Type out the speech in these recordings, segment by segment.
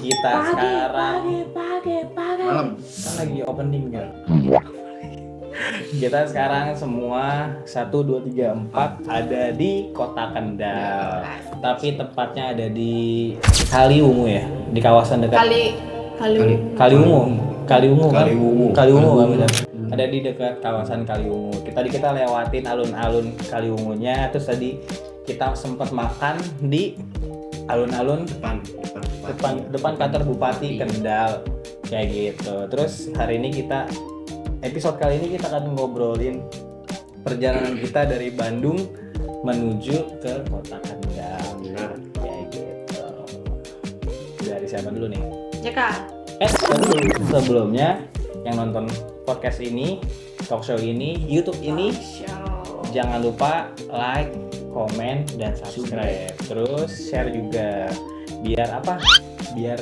kita sekarang Malam. kan lagi opening kan. Kita sekarang semua 1, 2, 3, 4 ada di Kota Kendal. Tapi tepatnya ada di Kaliwungu ya, di kawasan dekat Kaliwungu kan? Kaliwungu kan benar. Ada di dekat kawasan Kaliwungu. Kita lewatin alun-alun Kaliwungunya, terus tadi kita sempat makan di alun-alun depan kantor Bupati Kendal kayak gitu. Terus hari ini episode kali ini kita akan ngobrolin perjalanan kita dari Bandung menuju ke Kota Kendal. Kayak gitu. Dari siapa dulu nih? Jaka. Sebelumnya yang nonton podcast ini, talk show ini, YouTube ini, jangan lupa like, komen, dan subscribe. Terus share juga biar apa? Biar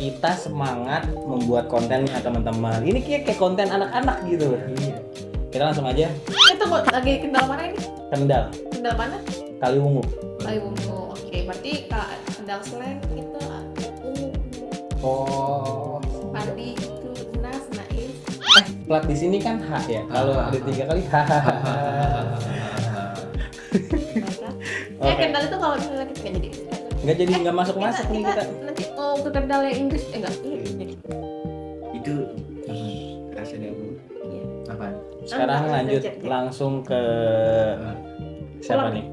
kita semangat membuat kontennya teman-teman. Ini kayak konten anak-anak gitu. Kita langsung aja. Itu lagi Kendal mana ini? Kendal. Kendal mana? Kaliwungu. Kaliwungu. Oke, berarti Kendal slang itu ungu. Oh. Padi itu nas, naif. Plat di sini kan H ya. Kalau ada 3 kali H. Kendal itu kalau misalnya kita nggak jadi Nggak masuk nih kita. Nanti ke Kendal yang Inggris enggak? Itu rasa dabu. Apa? Sekarang lanjut langsung ke siapa nih?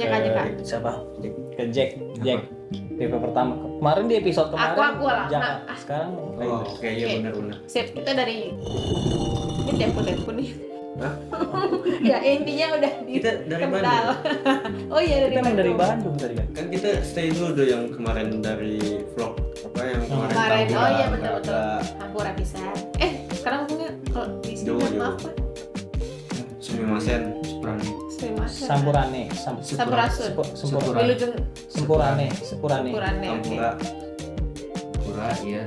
Jaka. Siapa? Ke Jack. Tipe pertama. Kemarin di episode kemarin. Aku lah. Jaka. Sekarang Oke, iya benar. Sip, kita dari ini tempo nih. Hah? Ya intinya udah di Kita dari Kendal. Oh iya kita emang dari Bandung tadi kan. Kan kita stay dulu tuh yang kemarin dari vlog apa yang kemarin. Kemarin, Tambora, oh iya betul. ada Hampura bisa. Sekarang ngomongnya kalau di sini Jawa. apa? Sumimasen, Suprani. Sampurane. Sampurasun. Sempurane. Tambora, iya.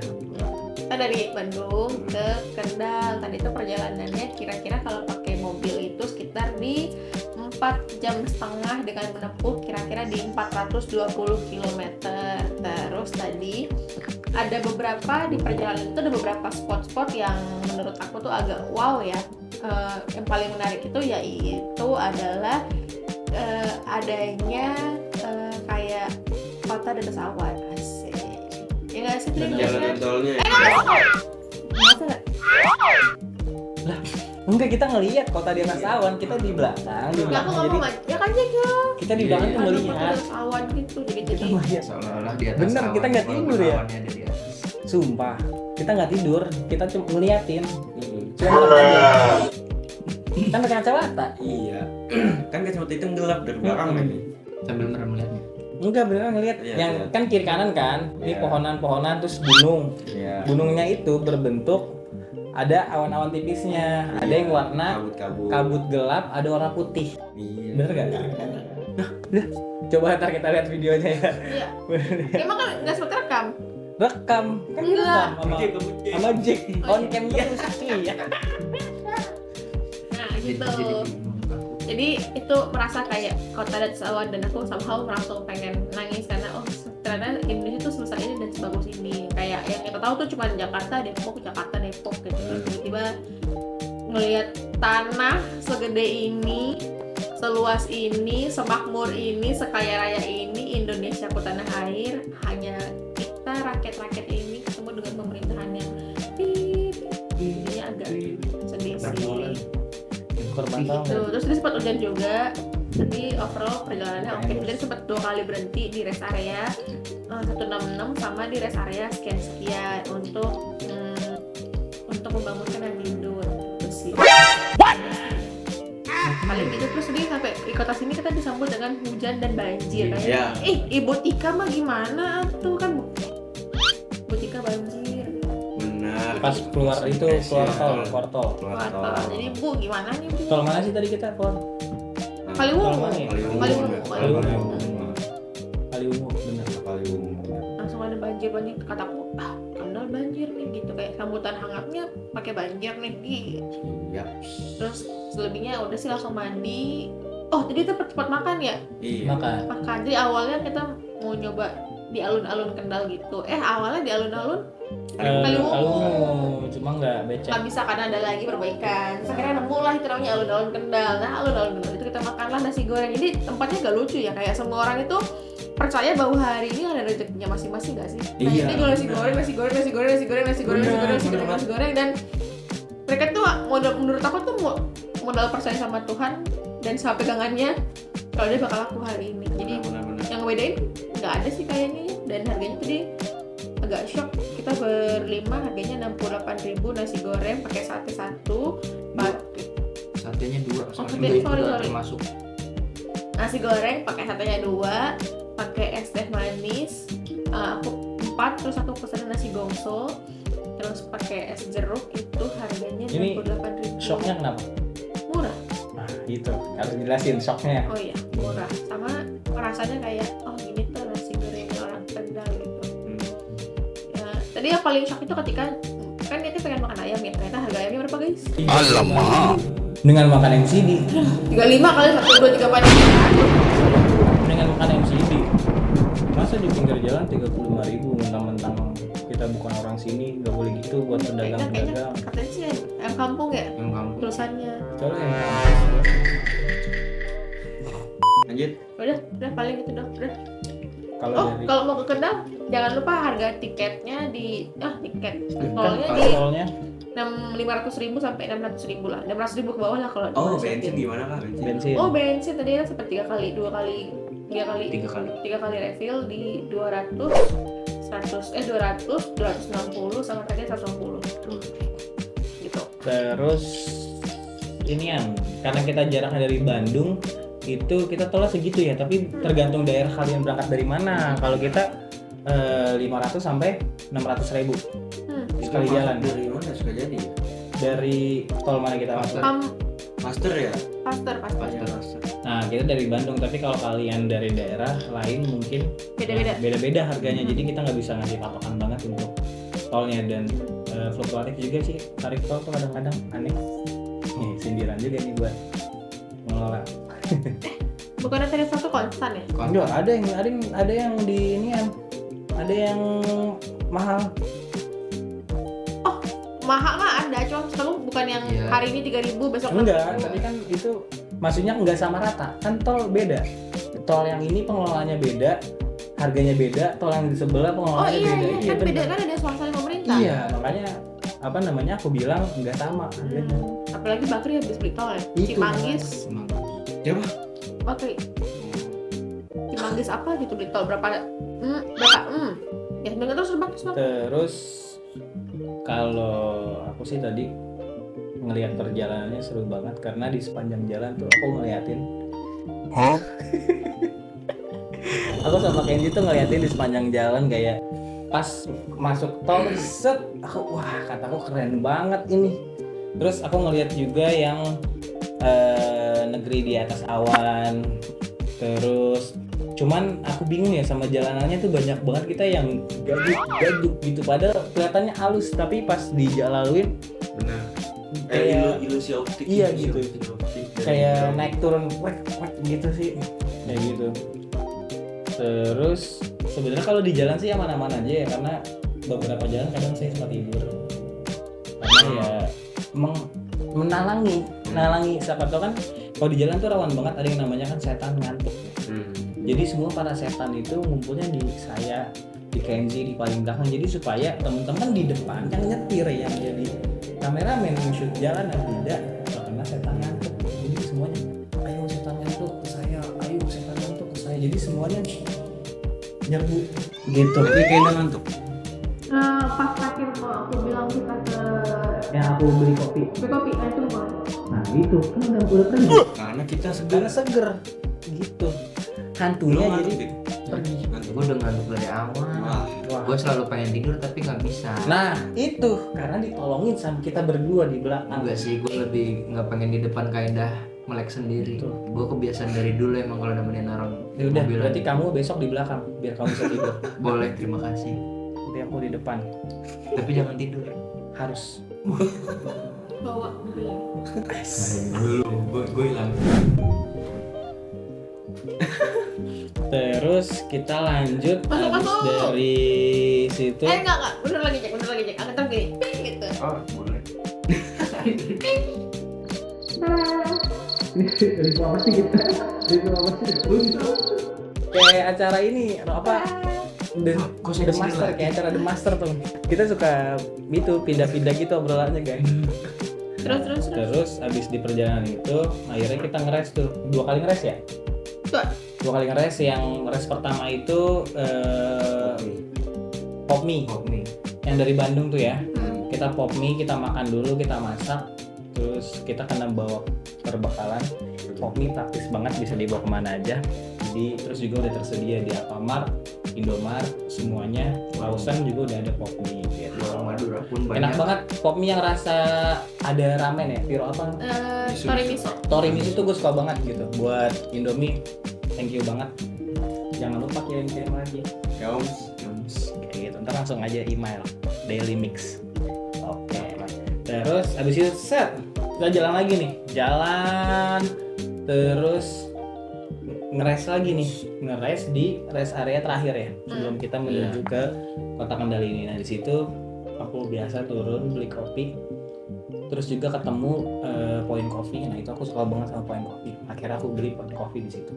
Kita dari Bandung ke Kendal. Tadi itu perjalanannya kira-kira kalau pakai mobil itu sekitar di 4,5 jam dengan menempuh kira-kira di 420 km. Terus tadi ada beberapa di perjalanan itu ada beberapa spot-spot yang menurut aku tuh agak wow ya. Yang paling menarik itu yaitu adalah adanya kayak kota dan pesawat. Asik. Ya nggak sih? Jalan tolnya. Masa nggak? Enggak, kita ngelihat kota di atas awan, kita di belakang. Aku ngomong aja, ya kan Jaga. Kita di belakang tuh Ada melihat. awan gitu, jadi Seolah-olah di atas. Bener, kita nggak tidur ya. Awannya ada di atas. Sumpah, kita nggak tidur, kita cuma ngeliatin. Cuma ngeliatin. Kan pakai kacamata. Iya. Kan kacamata hitam gelap dari belakang ini. Sambil beneran melihatnya. Enggak, beneran ngeliat. Iya, Yang iya. kan kiri kanan kan, ini Iya. pohonan-pohonan terus gunung. Iya. Gunungnya itu berbentuk ada awan-awan tipisnya, ada yang warna kabut gelap, ada warna putih. Iya. Bener gak? Nah, udah. Coba ntar kita lihat videonya ya. Iya. Emang kan nggak sempat rekam? Rekam, kan Enggak. rekam sama Jack on cam terus. Iya. Nah gitu. Jadi itu merasa kayak kota dan pesawat dan aku somehow merasa pengen nangis karena ternyata Indonesia tuh sebesar ini dan sebagus ini. Kayak yang kita tahu tuh cuma Jakarta, Depok gitu. Tiba-tiba ngelihat tanah segede ini, seluas ini, semakmur ini, sekaya raya ini, Indonesia ku tanah air, hanya kita rakyat-rakyat ini ketemu dengan pemerintahan yang jadinya agak sedih sih. Korban tahu. Gitu. Terus dia sempat hujan juga, tapi overall perjalanannya oke. Dia sempat 2 kali berhenti di rest area 166 sama di rest area sekian untuk membangunkan Amindo. Terus sih. Paling gitu. Terus dia sampai di kota sini kita disambut dengan hujan dan banjir. Iya. Ibu Tika mah gimana tuh kan? Ibu Tika banjir. Benar. Pas keluar tol. Jadi Bu gimana nih Bu? Tol mana sih tadi kita keluar? Kaliwungu. Kaliwungu, bener. Langsung ada banjir kataku Kendal banjir nih gitu, kayak sambutan hangatnya pakai banjir nih gitu. Iya. Terus selebihnya udah sih langsung mandi. Oh tadi tempat makan ya? Iya. Makan. Makan. Jadi awalnya kita mau nyoba di alun-alun Kendal gitu. Awalnya di alun-alun cuma nggak becek. nggak bisa karena ada lagi perbaikan. Terus akhirnya nemu lah itu namanya alun-alun Kendal. Nah alun-alun Kendal itu kita makanlah nasi goreng. Jadi tempatnya gak lucu ya, kayak semua orang itu percaya bahwa hari ini ada rezekinya masing-masing gak sih? Nah Iya. ini jual nasi goreng dan mereka tuh modal, menurut aku tuh modal percaya sama Tuhan dan sama pegangannya kalau dia bakal laku hari ini. Jadi Benar-benar. yang ngebedain nggak ada sih kayaknya, dan harganya tadi agak shock. Kita berlima harganya 68.000 nasi goreng pakai sate satu, Satenya 2 sorry. termasuk. Nasi goreng pakai satenya 2, pakai es teh manis, aku 4, terus aku pesan nasi gongso, terus pakai es jeruk, itu harganya Ini 68.000. Shocknya kenapa? Murah. Nah gitu, harus dijelasin shocknya. Oh iya, murah. Sama rasanya kayak gini tuh nasi goreng orang Tegal gitu. Ya, tadi yang paling shock itu ketika kan kita pengen makan ayam ya, ternyata harga ayamnya berapa guys? Alamak. Dengan makan MCD. 35 kali 1, 2, 3, 4. Dengan makan MCD. Masa di pinggir jalan 35.000 mentang-mentang kita bukan orang sini, nggak boleh gitu buat Kayaknya pedagang-pedagang. katanya sih ayam kampung ya Yang kamu tulisannya. Soalnya yang lanjut. Udah paling itu dong. Udah. kalau dari Kalau mau ke Kendal jangan lupa harga tiketnya di tiket tolnya kan di tolnya 500.000 sampai 600.000 lah. 600.000 ke bawah lah kalau Oh, di bensin gimana kak? bensin. Oh, bensin tadi ya sempat 3 kali refill di 200 260 sama tadi 160 gitu. Terus ini yang karena kita jaraknya dari Bandung itu kita tolak segitu ya, tapi tergantung daerah kalian berangkat dari mana. Kalau kita 500 sampai 600.000 sekali jalan. Dari mana suka jadi ya? Dari tol mana kita masuk? Master ya? Pastor. Nah kita dari Bandung, tapi kalau kalian dari daerah lain mungkin beda-beda harganya. Jadi kita nggak bisa ngasih patokan banget untuk tolnya, dan fluktuatif juga sih tarif tol tuh kadang-kadang aneh. Nih sindiran juga nih buat ngelola. Bukannya tarif satu konstan ya? Enggak, ada yang di ini ada yang mahal. Mahal mah ada, cuma selalu bukan yang hari ini 3.000 besok Enggak, 6.000. tapi kan itu maksudnya enggak sama rata. Kan tol beda. Tol yang ini pengelolaannya beda, harganya beda. Tol yang di sebelah pengelolaannya beda. Iya, kan beda kan ada swasta dan pemerintah. Iya, makanya aku bilang enggak sama harganya. Apalagi Bakri habis beli tol ya. Itu, Cimanggis. Siapa? Bakri. Cimanggis apa gitu beli tol berapa? Ya dengar terus Bang. Terus kalau aku sih tadi ngelihat perjalanannya seru banget karena di sepanjang jalan tuh aku ngeliatin. Aku sama Kenji tuh ngeliatin di sepanjang jalan kayak pas masuk tol set, kataku keren banget ini. Terus aku ngeliat juga yang negeri di atas awan. Terus cuman aku bingung ya sama jalanannya tuh banyak banget kita yang gaduh gitu, padahal kelihatannya halus tapi pas dijalaluin Benar. kayak Ilusi optik. iya gitu. Kayak Dari naik turun wek gitu sih, kayak gitu. Terus sebenarnya kalau di jalan sih aman-aman aja ya, karena beberapa jalan kadang saya sempat tidur karena ya emang menalangi siapa tau kan kalau di jalan tuh rawan banget ada yang namanya kan setan ngantuk. Jadi semua para setan itu ngumpulnya di saya, di Kenzi, di paling belakang. Jadi supaya teman-teman di depan yang nyetir, yang jadi kameramen shoot jalan tidak karena setan ngantuk. Jadi semuanya, ayo setan ngantuk ke saya, ayo setan ngantuk ke saya. Jadi semuanya nyerbu gitu. Tapi kayaknya ngantuk. Pas terakhir aku bilang kita ke Yang aku beli kopi. itu bukan. Nah gitu kan udah pergi. Karena kita Karena seger gitu. Hantunya jadi pergi. Gue udah ngantuk dari awal. Wah. Gue selalu pengen tidur tapi nggak bisa. Nah itu karena ditolongin sama kita berdua di belakang. Enggak sih, gue lebih nggak pengen di depan kaedah melek sendiri. Betul. Gue kebiasaan dari dulu emang kalau nemenin orang Ya udah, mobilan. berarti kamu besok di belakang biar kamu bisa tidur. Boleh, terima kasih. Nanti aku di depan. Tapi jangan tidur. Harus. Bawa mobilnya. Dulu, gue hilang. Terus kita lanjut habis dari situ. Enggak, bener lagi cek, agak terus gini, ping gitu. Oh, boleh. Kayak acara ini apa? The Master, kayak acara The Master tuh. Kita suka itu pindah-pindah gitu obrolannya guys. Terus abis di perjalanan itu akhirnya kita ngeres tuh 2 kali ngeres ya. 2 kali ngeres. Yang ngeres pertama itu pop mie yang dari Bandung tuh ya. Kita pop mie, kita makan dulu, kita masak, terus kita kena bawa perbekalan. Pop mie praktis banget, bisa dibawa kemana aja. Jadi terus juga udah tersedia di Alfamart, Indomaret, semuanya. Lawson juga udah ada pop mie gitu. Madura pun banyak. Enak banget pop mie yang rasa ada ramen ya, piro apa? Tori miso tuh gue suka banget gitu. Buat Indomie, thank you banget. Jangan lupa kirim lagi. Yoms. Kayak gitu. Ntar langsung aja email Daily Mix. Oke. Terus abis itu set kita jalan lagi nih. Terus ngeres lagi nih, ngeres di rest area terakhir ya sebelum kita menuju ke Kota Kendal ini. Nah di situ aku biasa turun beli kopi, terus juga ketemu Point Coffee. Nah itu aku suka banget sama Point Coffee. Akhirnya aku beli Point Coffee di situ.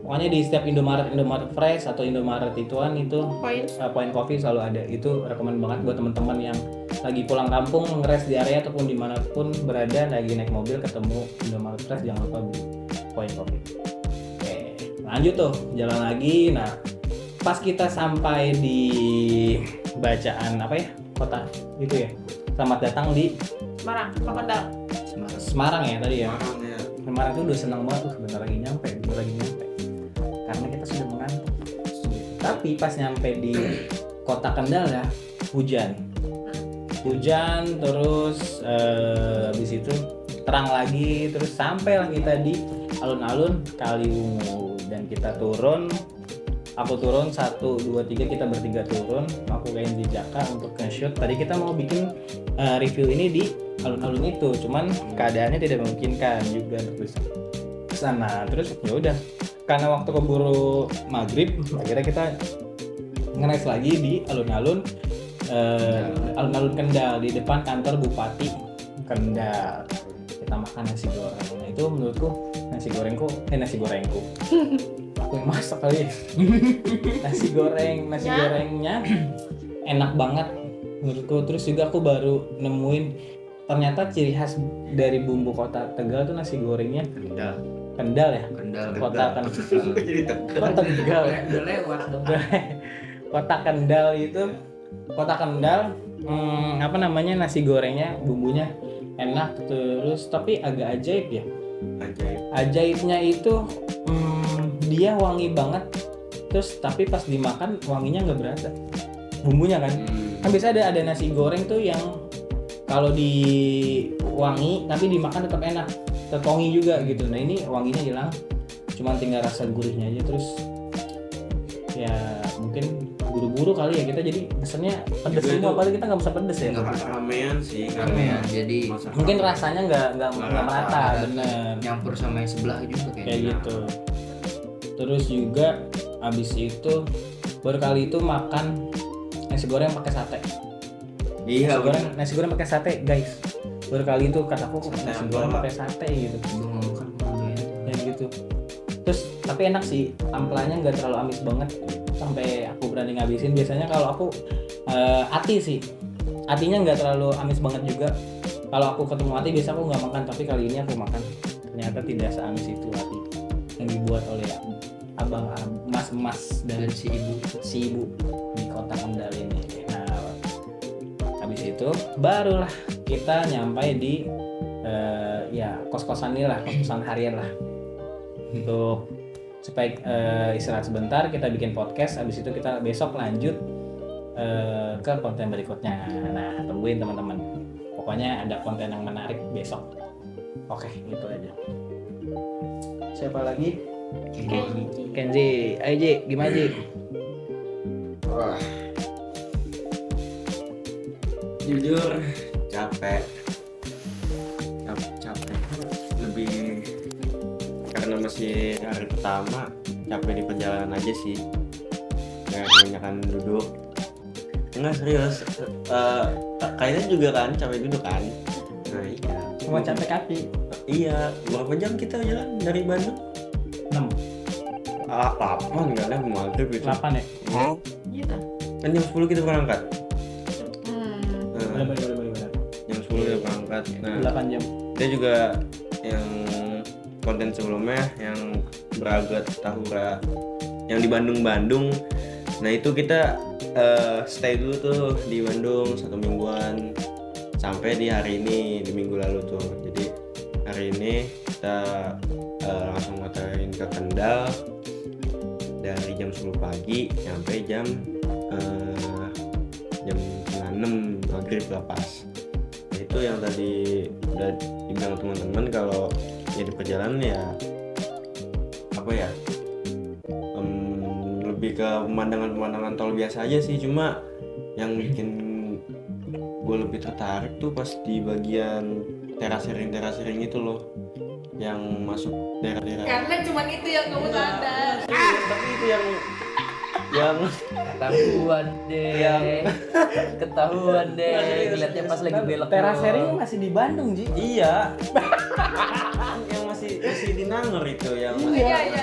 Pokoknya di setiap Indomaret Fresh atau Indomaret ituan itu Point Coffee selalu ada. Itu rekomen banget buat teman-teman yang lagi pulang kampung ngeres di area ataupun dimanapun berada, lagi naik mobil ketemu Indomaret Fresh, jangan lupa beli Point Coffee. Oke, lanjut tuh jalan lagi. Nah pas kita sampai di bacaan apa ya, kota itu ya, selamat datang di Semarang ya tadi ya. Semarang tuh udah senang banget tuh, bentar lagi nyampe karena kita sudah mengantuk. Tapi pas nyampe di Kota Kendal ya hujan terus habis itu terang lagi, terus sampailah kita di alun-alun Kaliwungu dan kita turun. Aku turun 1, 2, 3, kita bertiga turun. Aku kayak di Jaka untuk nge-shoot. Tadi kita mau bikin review ini di alun-alun itu, cuman keadaannya tidak memungkinkan juga untuk bisa kesana. Terus ya udah, karena waktu keburu maghrib, akhirnya kita ngeres lagi di alun-alun Kendal di depan kantor Bupati Kendal. Kita makan nasi goreng. Nah itu menurutku nasi gorengku aku yang masak kali ya. nasi gorengnya enak banget menurutku. Terus juga aku baru nemuin ternyata ciri khas dari bumbu Kota Tegal tuh nasi gorengnya Kendal ya. Kota Tegal Udah lewat dong. Kota Kendal itu apa namanya, nasi gorengnya bumbunya enak, terus tapi agak ajaib ya. Ajaibnya itu dia wangi banget, terus tapi pas dimakan wanginya nggak berasa bumbunya kan. Kan biasa ada nasi goreng tuh yang kalau diwangi tapi dimakan tetap enak, tetap wangi juga gitu. Nah ini wanginya hilang, cuman tinggal rasa gurihnya aja. Terus ya mungkin buru-buru kali ya kita, jadi pesennya pedes semua, padahal kita nggak bisa pedes ya. Ramean sih. Jadi Mungkin rasanya nggak merata, bener. nyampur sama yang sebelah juga Kayak gitu. Terus juga abis itu baru kali itu makan nasi goreng pakai sate. Iya. Nasi goreng pakai sate guys. Baru kali itu kataku nasi goreng pakai sate gitu. Ya gitu. Terus tapi enak sih, amplanya nggak terlalu amis banget sampai aku berani ngabisin. Biasanya kalau aku atinya nggak terlalu amis banget juga. Kalau aku ketemu ati biasa aku nggak makan, tapi kali ini aku makan. Ternyata tidak seamis itu ati yang dibuat oleh abang mas dan si ibu di Kota Kendal ini. Nah habis itu barulah kita nyampe di kos-kosan harian lah. Untuk supaya istirahat sebentar, kita bikin podcast. Habis itu kita besok lanjut ke konten berikutnya. Nah tungguin teman-teman, pokoknya ada konten yang menarik besok. Oke, gitu aja. Siapa lagi? Kenzi. Ayo Ji, gimana Ji? Wah, jujur capek, lebih karena masih hari pertama, capek di perjalanan aja sih, kayak kebanyakan duduk. Enggak serius, kayaknya juga kan capek duduk kan. Nah iya, Cuma capek kaki. iya, berapa jam kita jalan dari Bandung? 6, 8 kan ya, maghrib itu 8 ya? Gitu. kan jam 10 kita berangkat. Nah, Bener. jam 10 kita berangkat. Nah 8 jam. dia juga yang konten sebelumnya yang Braga Tahura yang di Bandung. Nah itu kita stay dulu tuh di Bandung 1 mingguan sampai di hari ini, di minggu lalu tuh. Jadi hari ini kita langsung motorin ke Kendal dari jam 10 pagi sampai jam 6 maghrib lah pas. Nah, itu yang tadi udah dibilang teman-teman kalau ya di perjalanan ya apa ya, lebih ke pemandangan tol biasa aja sih. Cuma yang bikin gue lebih tertarik tuh pas di bagian teras-ring itu loh, yang masuk daerah-daerah. Karena cuma itu yang kamu sadar. Tapi itu yang Ketahuan deh ngeliatnya pas lagi belok Terasering masih di Bandung, Ji. iya yang masih di Nangor itu yang Iya.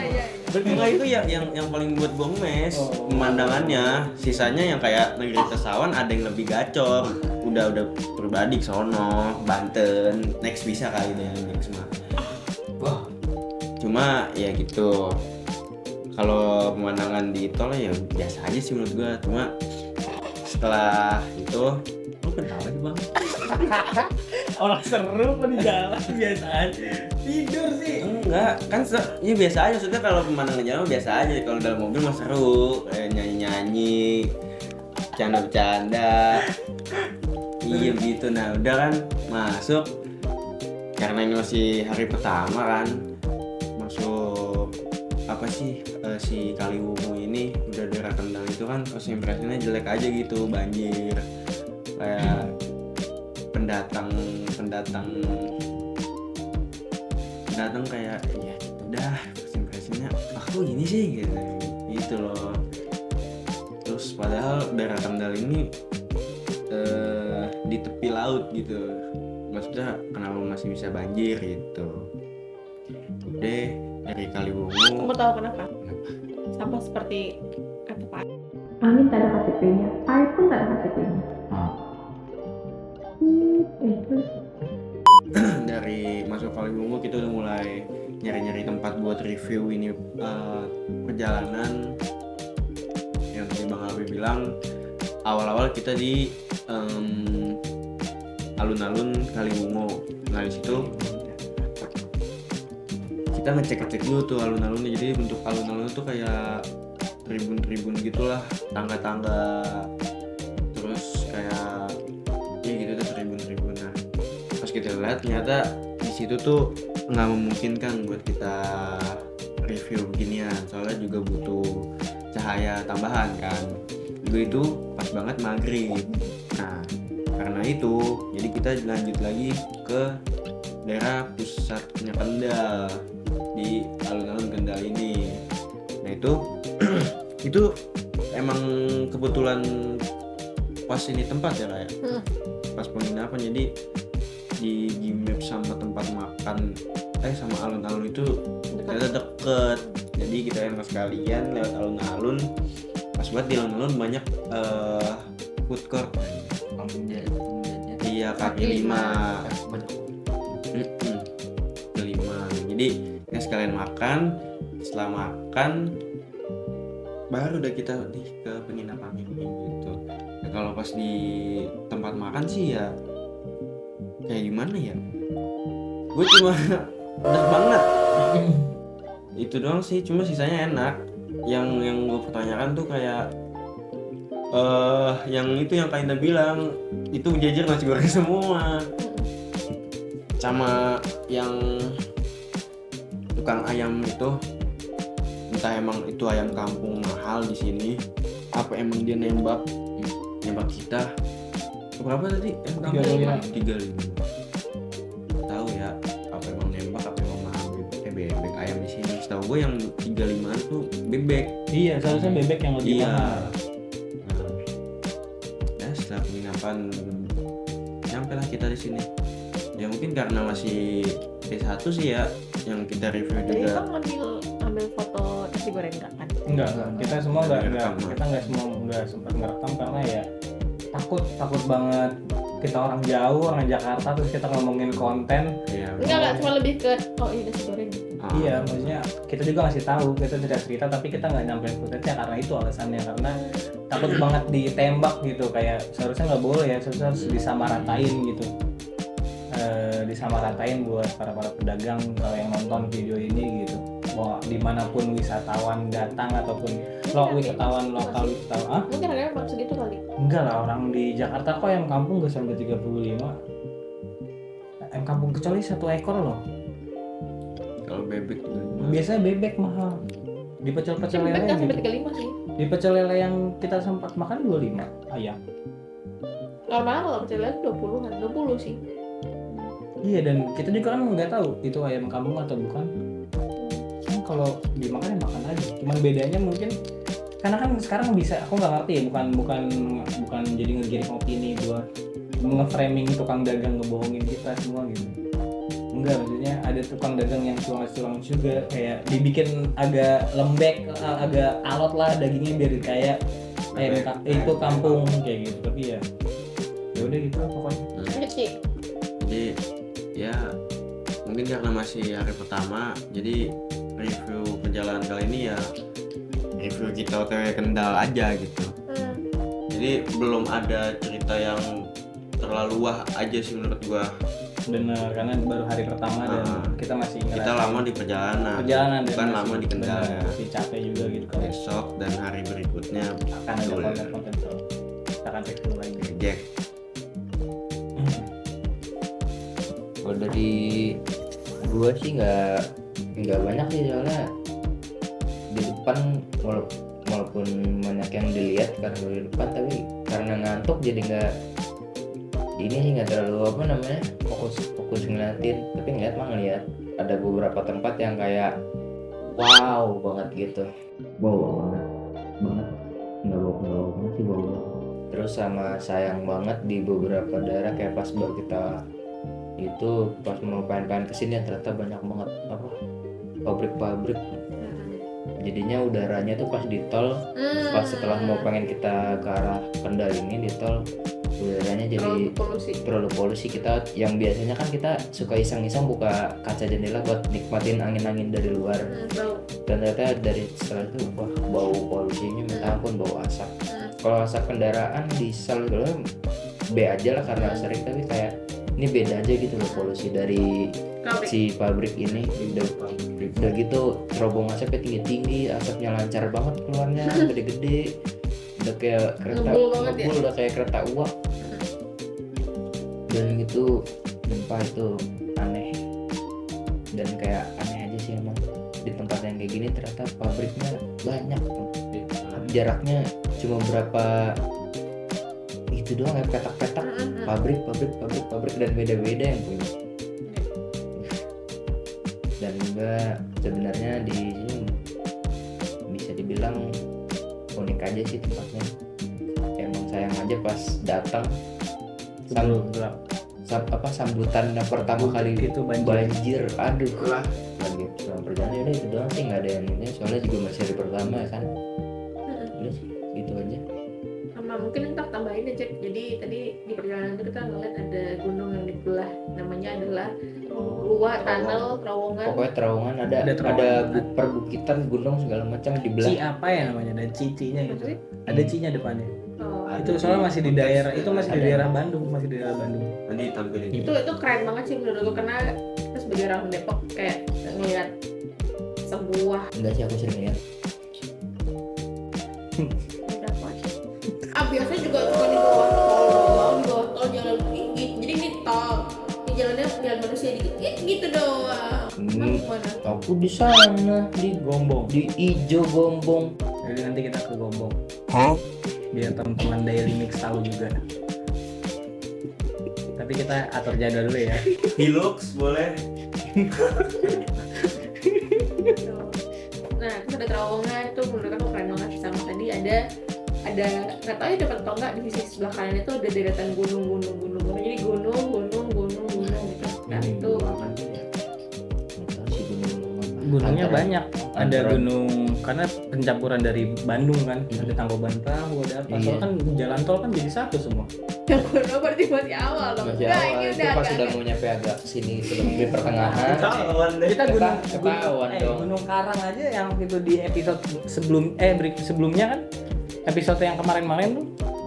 Enggak, itu yang paling buat gue mes pemandangannya. Sisanya yang kayak negeri Tesawan ada yang lebih gacor, udah pribadi ke sono Banten next bisa kali deh next mah. wah Cuma ya gitu, kalau pemandangan di tol ya biasa aja sih menurut gue. Cuma setelah itu lu kenapa sih bang? Orang seru apa di jalan biasa aja. Tidur sih. Enggak, kan ya biasa aja. Maksudnya kalau pemandangan jalan biasa aja. Kalau dalam mobil mah seru, kayak nyanyi-nyanyi, bercanda-bercanda. Iya gitu. Nah udah kan masuk, karena ini masih hari pertama kan, masuk apa sih si Kaliwungu ini udah daerah Kendal itu kan first impressionnya jelek aja gitu, banjir, kayak pendatang kayak ya gitu dah, first impressionnya aku gini sih gitu loh. Terus padahal daerah Kendal ini di tepi laut gitu, maksudnya kenapa masih bisa banjir gitu. Udah dari Kaliwungu. Kamu tahu kenapa? Sama seperti kata Pak. Angin tak ada KTP-nya, air pun tak ada KTP-nya. Terus Dari masuk Kaliwungu kita udah mulai nyari-nyari tempat buat review ini perjalanan. Yang tadi Bang Abi bilang awal-awal kita di alun-alun Kaliwungu. Nah di situ kita ngecek dulu tuh alun-alunnya. Jadi bentuk alun-alun tuh kayak tribun gitulah, tangga-tangga, terus kayak ya gitu tuh tribun. Nah pas kita lihat ternyata di situ tuh nggak memungkinkan buat kita review beginian, soalnya juga butuh cahaya tambahan kan. Juga itu pas banget maghrib. Nah karena itu jadi kita lanjut lagi ke daerah pusatnya Kendal, di alun-alun Kendal ini. Nah itu emang kebetulan pas ini tempat ya kayak pas penginapan. Jadi di map sama tempat makan sama alun-alun itu ternyata deket. Jadi kita yang sekalian lewat alun-alun, pas banget di alun-alun banyak food court. Iya, kaki lima. Jadi kita sekalian makan, setelah makan baru udah kita ke penginapan ini gitu. Nah, kalau pas di tempat makan sih ya kayak gimana ya, gue cuma udah banget itu doang sih. Cuma sisanya enak. Yang gue pertanyakan tuh kayak yang itu yang Kainda bilang itu jajar nasi goreng semua, sama yang tukang ayam itu, entah emang itu ayam kampung mahal di sini, apa emang dia nembak kita berapa tadi? 35. Tahu ya, apa emang nembak, apa emang mahal bebek ayam di sini. Setahu gue yang 35 35-an tuh bebek. Iya, seharusnya bebek yang lebih Iya. mahal. Nah, ya setelah penginapan nyampe lah kita di sini. Ya mungkin karena masih D1 sih ya yang kita review Jadi juga. kamu ambil foto nasi goreng nggak kan? Enggak, kita semua Nggak enggak direkam, kita enggak sempat ngerekam karena ya takut banget kita orang jauh, orang Jakarta terus kita ngomongin konten. Iya. Enggak, cuma lebih ke ini nasi goreng. Ah, Iya, maksudnya kita juga ngasih tahu, kita tidak cerita tapi kita nggak nyampein footage-nya karena itu alasannya, karena takut banget ditembak gitu, kayak seharusnya nggak boleh ya, seharusnya harus disamaratain gitu. Disamaratain buat para pedagang kalau yang nonton video ini gitu, bahwa dimanapun wisatawan datang ataupun wisatawan lokal wisatawan Mungkin harganya bakal segitu kali. enggak lah, orang di Jakarta kok yang kampung nggak sampai 35, yang kampung kecuali 1 ekor loh. kalau bebek tuh Biasanya bebek mahal. Di pecel-pecel Bebek lele kan sampai gitu. 35 sih. Di pecel lele yang kita sempat makan 25 ayam. Normal kalau pecel lele 20-an, 20 sih. Iya, dan kita juga kan nggak tahu itu ayam kampung atau bukan. Kan kalau dimakan ya makan aja. Cuman bedanya mungkin karena kan sekarang bisa, aku nggak ngerti ya, bukan jadi ngegiring opini buat nge-framing tukang dagang ngebohongin kita semua gitu. Enggak, maksudnya ada tukang dagang yang curang juga, kayak dibikin agak lembek, agak alot lah dagingnya biar kayak itu kampung kayak gitu. Tapi ya udah gitu pokoknya. Kecil. jadi ya mungkin karena masih hari pertama, jadi review perjalanan kali ini ya review kita OTW Kendal aja gitu. Jadi belum ada cerita yang terlalu wah aja sih menurut gua. Bener, karena baru hari pertama dan kita masih Kita ngerasain lama di perjalanan dan bukan masih- lama di Kendal bener, ya. masih capek juga gitu kalau Besok dan hari berikutnya akan ada betul. konten-konten tuh kita akan review lagi. Jack. Kalau dari gua sih nggak banyak sih, soalnya di depan walaupun banyak yang dilihat karena gua di depan, tapi karena ngantuk jadi nggak terlalu apa namanya fokus ngeliatin, tapi ngeliat ada beberapa tempat yang kayak wow banget gitu, wow banget nggak bau banget sih, bau banget. Terus sama sayang banget di beberapa daerah kayak pas baru kita itu pas mau pengen kesini ternyata banyak banget apa pabrik, jadinya udaranya tuh pas di tol, pas setelah mau pengen kita ke arah Kendal ini di tol, udaranya jadi terlalu polusi. Kita yang biasanya kan kita suka iseng-iseng buka kaca jendela buat nikmatin angin-angin dari luar, dan ternyata dari setelah itu wah bau polusinya minta ampun, bau asap. Kalau asap kendaraan diesel gitu B aja lah karena sering, tapi kayak ini beda aja gitu loh polusi dari si pabrik ini. Udah gitu terobong asapnya tinggi-tinggi, asapnya lancar banget keluarnya, gede-gede, udah kayak kereta ngebul, udah kayak kereta uap. Dan gitu sumpah itu aneh, dan kayak aneh aja sih emang di tempat yang kayak gini ternyata pabriknya banyak tuh, jaraknya cuma berapa itu doang ya, petak-petak pabrik dan beda-beda yang punya. Dan juga sebenarnya di sini bisa dibilang unik aja sih tempatnya, emang sayang aja pas datang sambutan pertama kali itu banjir, aduh lah lagi selama perjalanan udah itu doang sih, nggak ada yang ini, soalnya juga masih hari pertama kan. Udah sih gitu aja. Sama mungkin ntar tambahin aja, jadi tadi di perjalanan itu kita ngeliat ada gunung yang dibelah, namanya adalah Luwa Tunnel Terowongan. Pokoknya terowongan ada perbukitan gunung segala macam dibelah. Ci apa ya namanya, dan cinya gitu. Ada cinya depannya. Itu Ada soalnya di masih di daerah itu, masih di ada. daerah Bandung, Nanti tampilin. Itu keren banget sih menurut gue, karena kita sebagai orang Depok kayak ngeliat sebuah Enggak sih, aku sering lihat. biasanya juga suka di bawah tol jalan tinggi, jadi ini tol ini jalannya jalan manusia dikit gitu doang. Mana? Aku di sana di Gombong. di Ijo Gombong. Jadi nanti kita ke Gombong. Biar teman-teman Daily Mix tahu juga. Tapi kita atur jadwal dulu ya. Hilux boleh. Nah, kita terowongan tuh menurut aku keren banget. Sama tadi ada nggak tahu ya dapat atau nggak, di sisi sebelah kanan itu ada deretan gunung, jadi gunung gitu. Nah itu Gunungnya banyak. Ada gunung karena pencampuran dari Bandung kan. Ada Tangkuban Perahu, ada apa. Soalnya kan jalan tol kan jadi satu semua. yang gunung berarti masih awal dong. Masih Enggak, awal ini itu udah pas agak- udah mau nyampe agak sini sudah di pertengahan. Kita Ketahuan dong. Gunung Karang aja yang itu di episode sebelumnya kan. Episode yang kemarin tuh.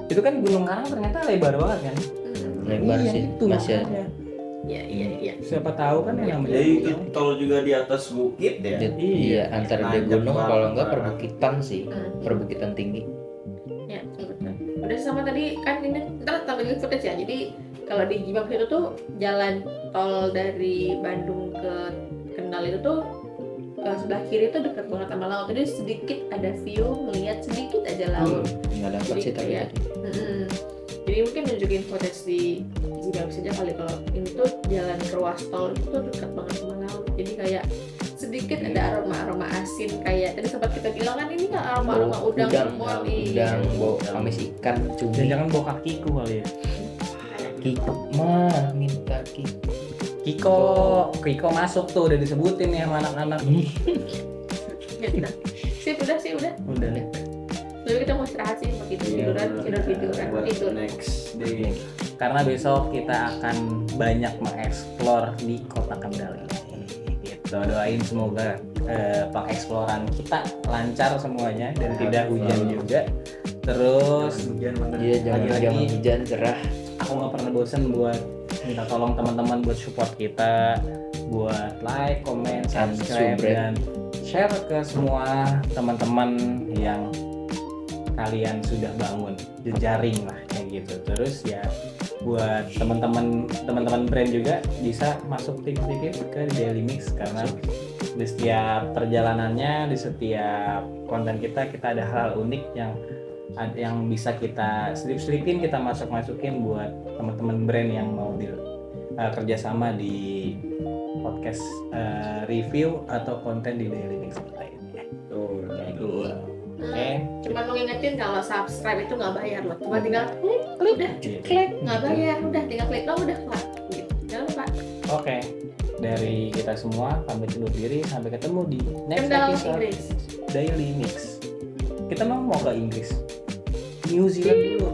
Itu kan Gunung Karang ternyata lebar banget kan. Lebar Iya, sih itu masih makanya. Iya. Siapa tahu kan yang namanya. Jadi itu tol juga di atas bukit ya. Iya, antara di Nanjak gunung banget. kalau enggak perbukitan sih, Hmm. perbukitan tinggi. Ya, betul. Udah sama tadi kan ini ntar tampilin footage ya. Jadi kalau di Jibab itu tuh jalan tol dari Bandung ke Kendal itu tuh sebelah kiri tuh dekat banget sama laut. Jadi sedikit ada view ngelihat sedikit aja laut. Enggak dapat sih tapi Kayak- tadi. Mm-mm. Jadi mungkin nunjukin footage di Jibab saja kali, kalau ini tuh jalan ke ruas tol itu tuh dekat banget sama laut. Jadi kayak sedikit ada aroma asin, kayak tadi sempat kita bilang kan ini kan aroma udang semua nih. udang, bau amis ikan, cumi. Jangan bawa kakiku kali ya. Kiko mah minta Kiko. Kiko masuk tuh udah disebutin nih sama anak-anak. Ya, udah. Sip, udah. Udah nih. Lalu kita mau istirahat sih, mau tiduran, Buat tidur. next day. Karena besok kita akan banyak mengeksplor di Kota Kendal ini. Gitu. Doain semoga pengeksploran kita lancar semuanya dan tidak hujan juga. Terus Hujan bener. Iya, jangan Lagi-lagi. hujan cerah. aku nggak pernah bosan buat minta tolong teman-teman buat support kita, buat like, comment, And subscribe subscribe. dan share ke semua teman-teman yang kalian sudah bangun jejaring lah kayak gitu. Terus ya buat teman-teman brand juga bisa masuk sedikit ke Daily Mix, karena di setiap perjalanannya, di setiap konten kita ada hal unik yang bisa kita selipin, kita masukin buat teman-teman brand yang mau kerjasama di podcast review atau konten di Daily Mix kita ini. Tuh, Kayak tuh. gitu. Oke. Cuma mau ngingetin kalau subscribe itu nggak bayar loh, cuma tinggal klik udah, klik nggak bayar, udah tinggal klik dong udah kelar. Gitu. Jangan lupa. Oke. Dari kita semua pamit undur diri, sampai ketemu di next Kendal episode Inggris. Daily Mix. Kita mau ke Inggris, New Zealand dulu.